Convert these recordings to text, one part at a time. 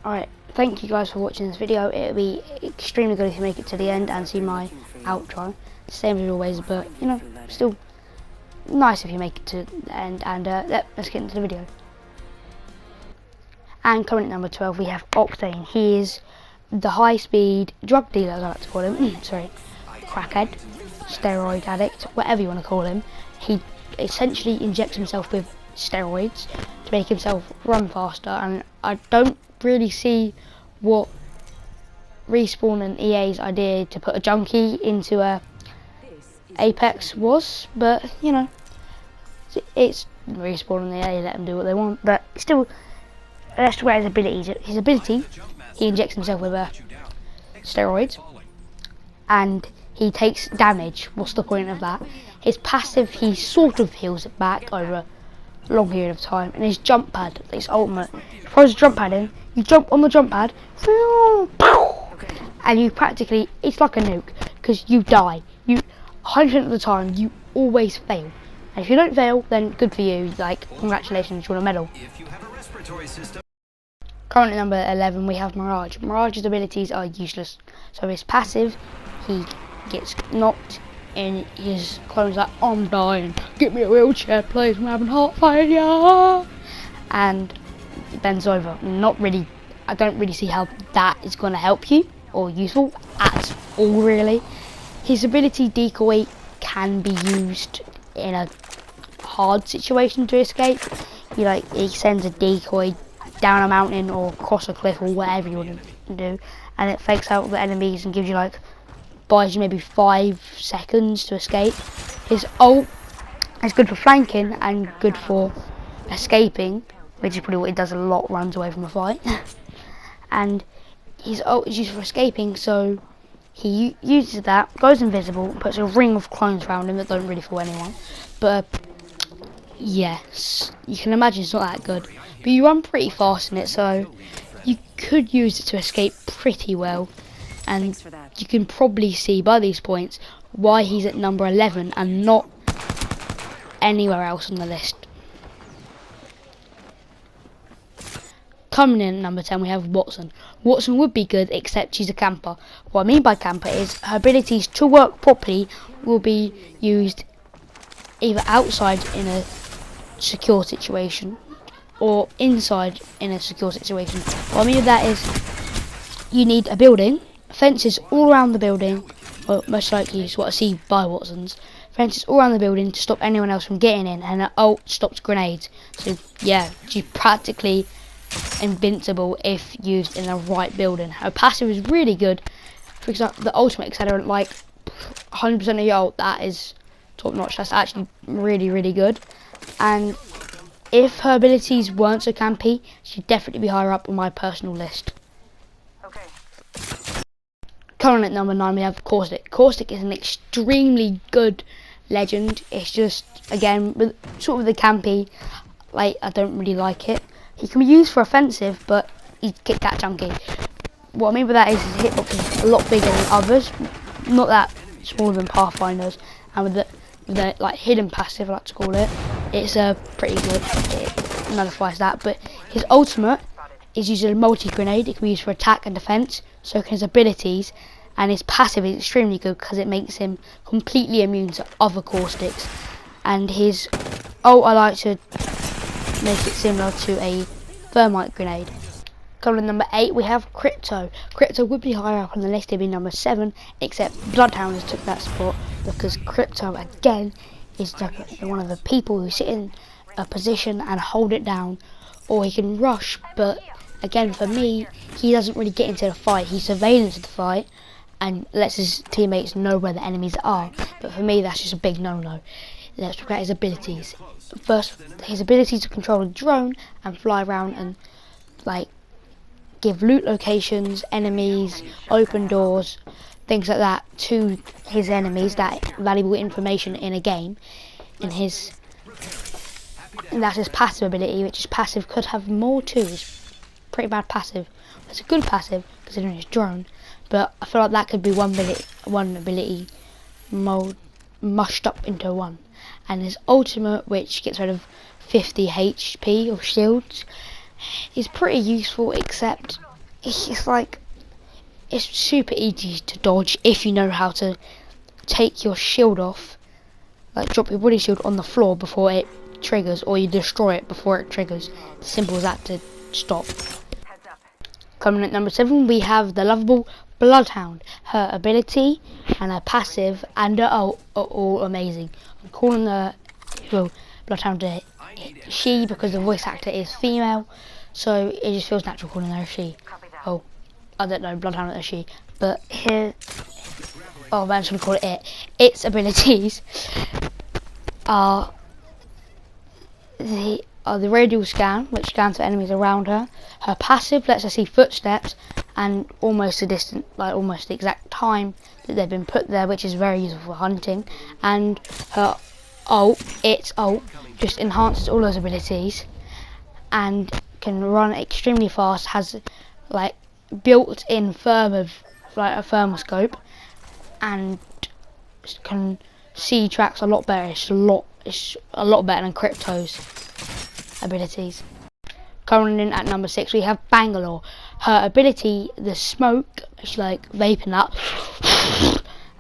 Alright, thank you guys for watching this video. It would be extremely good if you make it to the end and see my outro. Same as always, but you know, still nice if you make it to the end. And let's get into the video. And coming at number 12 we have Octane. He is the high-speed drug dealer, as I like to call him. Sorry, crackhead, steroid addict, whatever you want to call him. He essentially injects himself with steroids to make himself run faster, and I don't really see what Respawn and EA's idea to put a junkie into a Apex was, but you know, it's Respawn and EA, let them do what they want. But still, let's talk about his abilities. His ability, he injects himself with steroids and he takes damage. What's the point of that? His passive, he sort of heals it back over a long period of time, and his jump pad, his ultimate, he throws a jump pad in, you jump on the jump pad, and you practically, it's like a nuke, because you die. 100% of the time, you always fail. And if you don't fail, then good for you, like, congratulations, you want a medal. Currently number 11 we have Mirage. Mirage's abilities are useless. So his passive, he gets knocked and his clone's like, I'm dying, get me a wheelchair please, I'm having heart failure, and it bends over. Not really, I don't really see how that is going to help you or useful at all really. His ability decoy can be used in a hard situation to escape. He sends a decoy down a mountain or across a cliff or whatever you want to do, and it fakes out the enemies and gives you buys you maybe 5 seconds to escape. His ult is good for flanking and good for escaping, which is probably what he does a lot, runs away from a fight. And his ult is used for escaping, so he uses that, goes invisible, puts a ring of clones around him that don't really fool anyone. But yes, you can imagine it's not that good. But you run pretty fast in it, so you could use it to escape pretty well. And you can probably see by these points why he's at number 11 and not anywhere else on the list. Coming in at number 10 we have Watson. Watson would be good, except she's a camper. What I mean by camper is her abilities to work properly will be used either outside in a secure situation or inside in a secure situation. What I mean by that is you need a building, fences all around the building, well, most likely is what I see by Watson's, fences all around the building to stop anyone else from getting in, and her ult stops grenades. So yeah, she's practically invincible if used in the right building. Her passive is really good. For example, the ultimate accelerant, 100% of your ult, that is top notch. That's actually really good. And if her abilities weren't so campy, she'd definitely be higher up on my personal list. Currently at number 9 we have Caustic. Caustic is an extremely good legend. It's just, again, with sort of the campy, I don't really like it. He can be used for offensive, but he's Kit Kat junkie. What I mean by that is his hitbox is a lot bigger than others, not that smaller than Pathfinder's, and with the hidden passive, I like to call it, it's pretty good. It nullifies that. But his ultimate is using a multi-grenade. It can be used for attack and defense, so can his abilities, and his passive is extremely good because it makes him completely immune to other caustics. And his ult, I like to make it similar to a thermite grenade. Coming in number 8 we have Crypto. Crypto would be higher up on the list, it'd be number 7, except Bloodhound has took that spot because Crypto again is one of the people who sit in a position and hold it down, or he can rush, but again for me he doesn't really get into the fight. He surveillance the fight and lets his teammates know where the enemies are, but for me that's just a big no-no. Let's talk about his abilities. First, his ability to control a drone and fly around and give loot locations, enemies, open doors, things like that to his enemies, that valuable information in a game. And that's his passive ability, which is passive could have more too. It's pretty bad passive. It's a good passive considering it's drone, but I feel like that could be one ability mushed up into one. And his ultimate, which gets rid of 50 HP of shields, is pretty useful, except it's like, it's super easy to dodge if you know how to take your shield off, like drop your body shield on the floor before it triggers, or you destroy it before it triggers. Simple as that to stop. Coming at number 7, we have the lovable Bloodhound. Her ability and her passive and her ult are all amazing. I'm calling her, well, Bloodhound a she because the voice actor is female, so it just feels natural calling her a she. Oh, I don't know, Bloodhound is a she, but here, oh man, I'm just gonna call it it. Its abilities are the radial scan, which scans for enemies around her. Her passive lets her see footsteps and almost the distance, like almost the exact time that they've been put there, which is very useful for hunting. And her ult, its ult, just enhances all those abilities and can run extremely fast. Has like built-in thermal, like a thermal scope, and can see tracks a lot better. It's a lot better than Crypto's abilities. Coming in at number 6, we have Bangalore. Her ability, the smoke, she's like vaping up,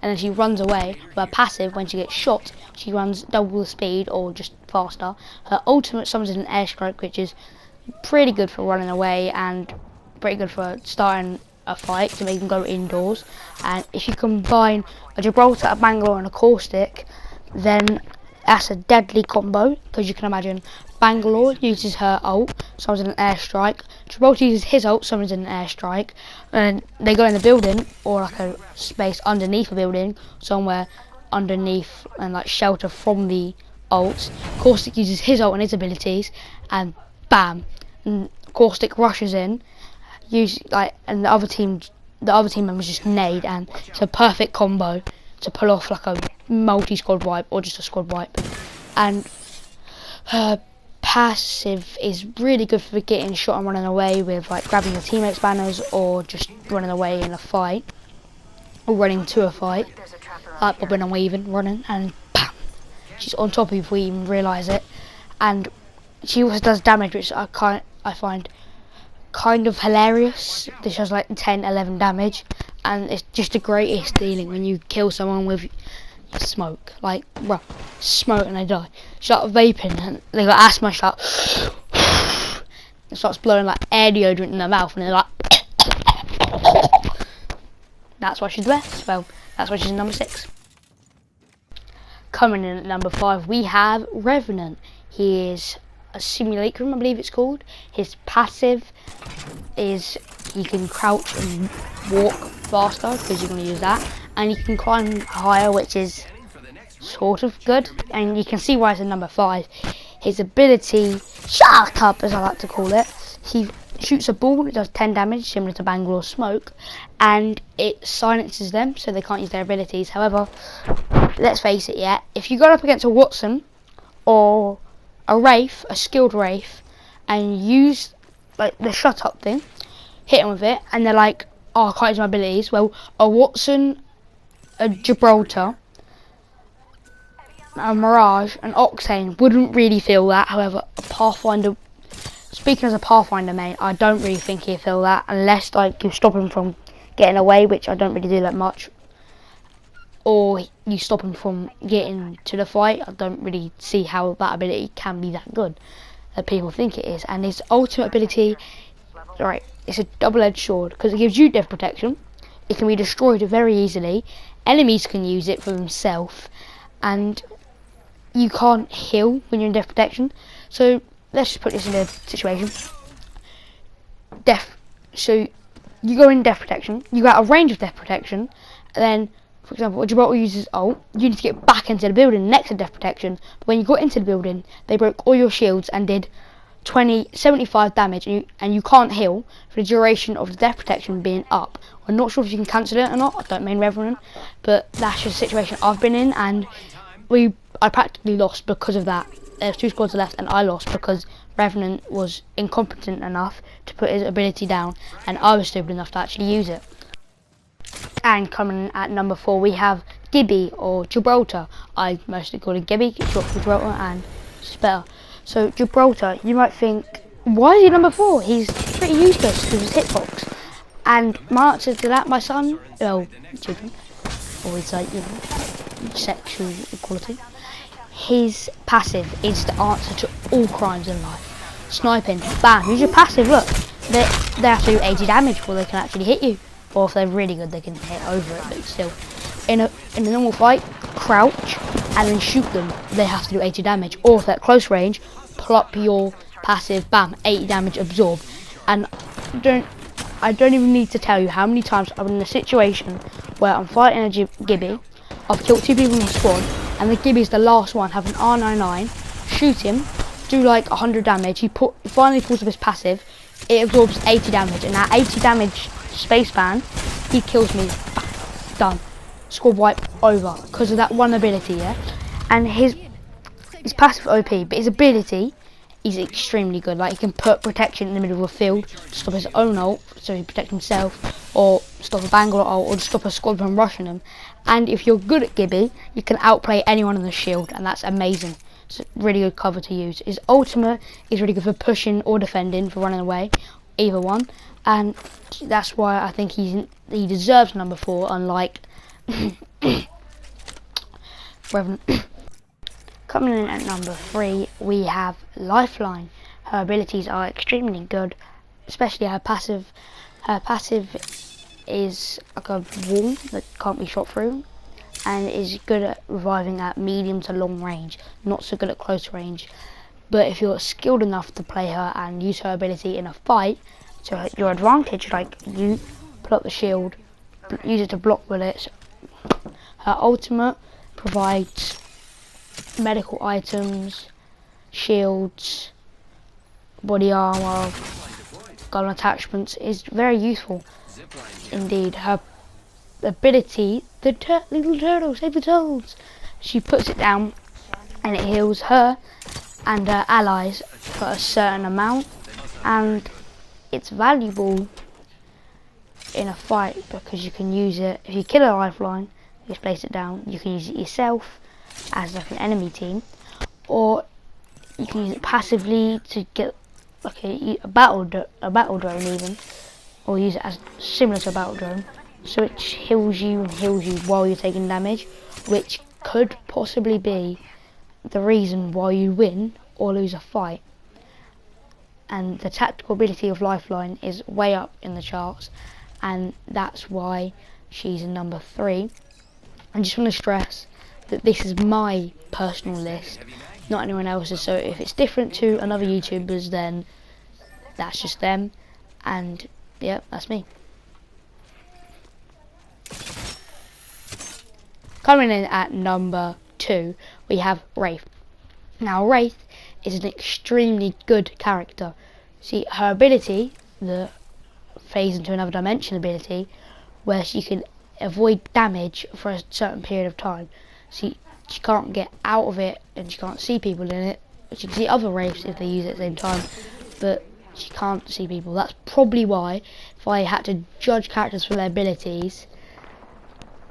and then she runs away. But passive, when she gets shot, she runs double the speed or just faster. Her ultimate summons an airstrike, which is pretty good for running away and pretty good for starting a fight to make them go indoors. And if you combine a Gibraltar, a Bangalore, and a Caustic, then that's a deadly combo, because you can imagine Bangalore uses her ult, summons an airstrike. Gibraltar uses his ult, summons an airstrike, and they go in the building or like a space underneath a building, somewhere underneath and like shelter from the ult. Caustic uses his ult and his abilities, and bam, and Caustic rushes in, and the other team members just nade, and it's a perfect combo to pull off like a multi-squad wipe or just a squad wipe. And her passive is really good for getting shot and running away with, like grabbing your teammates' banners or just running away in a fight or running to a fight, like bobbing and weaving, running, and bam, she's on top of you before you even realise it. And she also does damage, which I find kind of hilarious. This has like 10-11 damage, and it's just the greatest feeling when you kill someone with smoke, like smoke, and they die. She starts vaping and they got asthma. She it starts blowing like air deodorant in their mouth, and they're like that's why she's the best. Well, that's why she's number 6. Coming in at number 5, we have Revenant. He is a simulacrum, I believe it's called. His passive is you can crouch and walk faster, because you're going to use that, and you can climb higher, which is sort of good, and you can see why it's in number 5. His ability, Shark Up as I like to call it, he shoots a ball, it does 10 damage, similar to Bangalore Smoke, and it silences them so they can't use their abilities. However, let's face it, if you go up against a Watson or a Wraith, a skilled Wraith, and use like the shut up thing, hit them with it, and they're like, oh, I can't use my abilities. Well, a Watson, a Gibraltar, a Mirage, an Octane wouldn't really feel that. However, a Pathfinder, speaking as a Pathfinder main, I don't really think he'd feel that, unless like you stop him from getting away, which I don't really do that much, or you stop him from getting to the fight. I don't really see how that ability can be that good that people think it is. And his ultimate ability, right, it's a double-edged sword, because it gives you death protection. It can be destroyed very easily. Enemies can use it for themselves, and you can't heal when you're in death protection. So let's just put this in a situation. So you go in death protection, you go out of range of death protection, and then, for example, when Gibraltar uses ult, you need to get back into the building next to death protection. But when you got into the building, they broke all your shields and did 75 damage, and you can't heal for the duration of the death protection being up. I'm not sure if you can cancel it or not. I don't mean Revenant, but that's just a situation I've been in, and I practically lost because of that. There's 2 squads left, and I lost because Revenant was incompetent enough to put his ability down, and I was stupid enough to actually use it. And coming at number 4, we have Gibby, or Gibraltar. I mostly call it Gibby, it's short for Gibraltar, and it's better. So Gibraltar, you might think, why is he number 4? He's pretty useless because of his hitbox. And my answer to that, my son, well, children, always like, you know, sexual equality. His passive is the answer to all crimes in life. Sniping, bam, use your passive, look. They have to do 80 damage before they can actually hit you. Or if they're really good, they can hit over it, but still. In a normal fight, crouch and then shoot them. They have to do 80 damage. Or if they're at close range, plop your passive, bam, 80 damage, absorb. And I don't even need to tell you how many times I'm in a situation where I'm fighting a Gibby, I've killed 2 people in the squad, and the Gibby's the last one, have an R99, shoot him, do like 100 damage, he finally pulls up his passive, it absorbs 80 damage, and that 80 damage spaceman, he kills me, done. Squad wipe over, because of that one ability, yeah? And his passive OP, but his ability is extremely good. Like, he can put protection in the middle of a field to stop his own ult, so he protects himself, or stop a Bangalore ult, or stop a squad from rushing him. And if you're good at Gibby, you can outplay anyone in the shield, and that's amazing. It's a really good cover to use. His ultimate is really good for pushing or defending, for running away, either one. And that's why I think he deserves number 4, unlike Revenant. Coming in at number 3, we have Lifeline. Her abilities are extremely good, especially her passive. Her passive is like a wall that can't be shot through, and is good at reviving at medium to long range, not so good at close range. But if you're skilled enough to play her and use her ability in a fight to your advantage, like you put up the shield, use it to block bullets, her ultimate provides medical items, shields, body armor, gun attachments, is very useful indeed. Her ability, little turtle, save the turtles. She puts it down and it heals her and her allies for a certain amount, and it's valuable in a fight because you can use it. If you kill a lifeline, you just place it down, you can use it yourself as like an enemy team, or you can use it passively to get like a battle drone even, or use it as similar to a battle drone, so it heals you while you're taking damage, which could possibly be the reason why you win or lose a fight. And the tactical ability of Lifeline is way up in the charts, and that's why she's in number 3. I just want to stress that this is my personal list, not anyone else's, so if it's different to another YouTuber's, then that's just them, and yeah, that's me. Coming in at number 2, we have Wraith. Now Wraith is an extremely good character. See, her ability, the phase into another dimension ability, where she can avoid damage for a certain period of time. See, she can't get out of it and she can't see people in it. She can see other Wraiths if they use it at the same time, but she can't see people. That's probably why, if I had to judge characters for their abilities,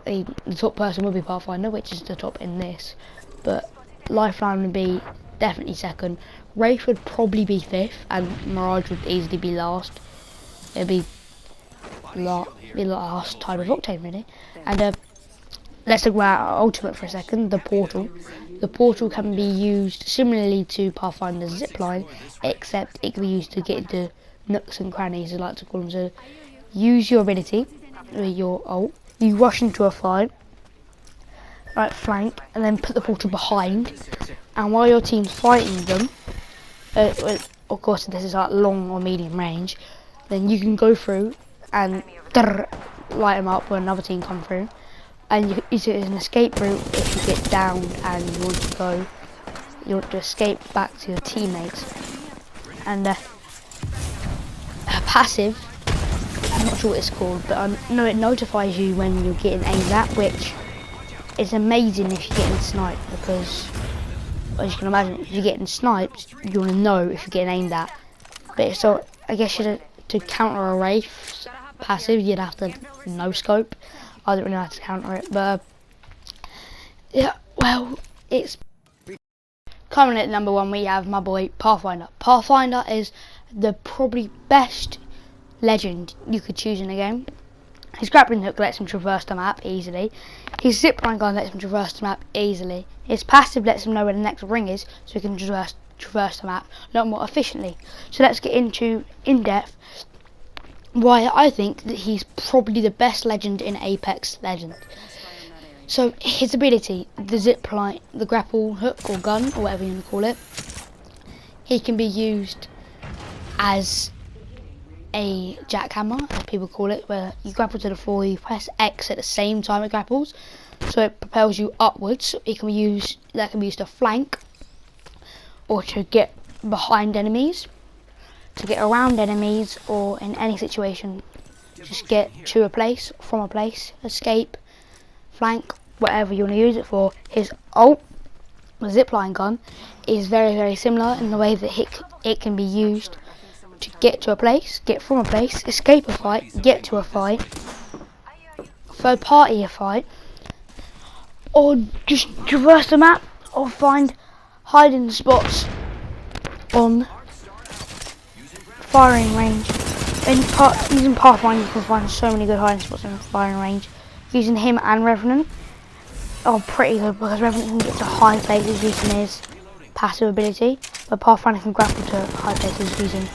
the top person would be Pathfinder, which is the top in this, but Lifeline would be definitely second. Wraith would probably be 5th, and Mirage would easily be last. It'd be last time of Octane, really. And let's talk about our ultimate for a second, the portal. The portal can be used similarly to Pathfinder's zipline, except it can be used to get into nooks and crannies, as I like to call them. So use your ability, your ult, you rush into a fight, right flank, and then put the portal behind, and while your team's fighting them, of course this is like long or medium range, then you can go through and light them up when another team come through, and you use it as an escape route if you get downed and you want to escape back to your teammates. And passive, I'm not sure what it's called, but I know it notifies you when you're getting aimed at, which is amazing if you're getting sniped, because as you can imagine, if you're getting sniped, you want to know if you're getting aimed at. But so I guess to counter a Wraith's passive, you'd have to no scope. I don't really know how to counter it, but yeah, well, it's coming at number 1. We have my boy Pathfinder. Pathfinder is the probably best legend you could choose in the game. His grappling hook lets him traverse the map easily. His zipline gun lets him traverse the map easily. His passive lets him know where the next ring is, so he can traverse the map a lot more efficiently. So let's get into in depth why I think that he's probably the best legend in Apex Legends. So his ability, the zipline, the grapple hook or gun or whatever you want to call it, he can be used as a jackhammer, as people call it, where you grapple to the floor, you press X at the same time it grapples, so it propels you upwards. It can be used, that can be used to flank or to get behind enemies, to get around enemies, or in any situation, just get to a place, from a place, escape, flank, whatever you want to use it for. His ult, the zipline gun, is very, very similar in the way that it can be used to get to a place, get from a place, escape a fight, get to a fight, third party a fight, or just traverse the map, or find hiding spots on firing range. Using Pathfinder you can find so many good hiding spots in firing range. Using him and Revenant are pretty good, because Revenant can get to high places using his passive ability, but Pathfinder can grapple to high places using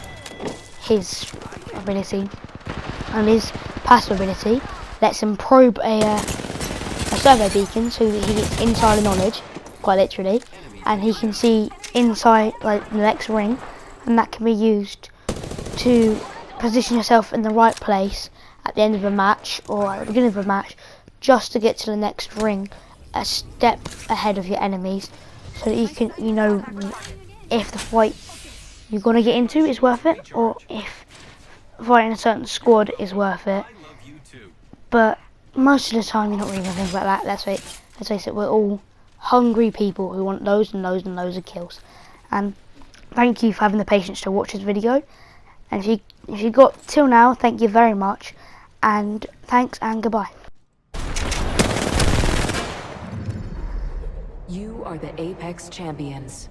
his ability, and his passive ability lets him probe a survey beacon so that he gets insider knowledge, quite literally, and he can see inside, like, the next ring, and that can be used to position yourself in the right place at the end of a match or at the beginning of a match, just to get to the next ring a step ahead of your enemies, so that you can, you know, if the fight you're going to get into is worth it, or if fighting a certain squad is worth it. But most of the time you're not really going to think about that. Let's face it, we're all hungry people who want loads and loads and loads of kills. And thank you for having the patience to watch this video. And if you got till now, thank you very much. And thanks and goodbye. You are the Apex Champions.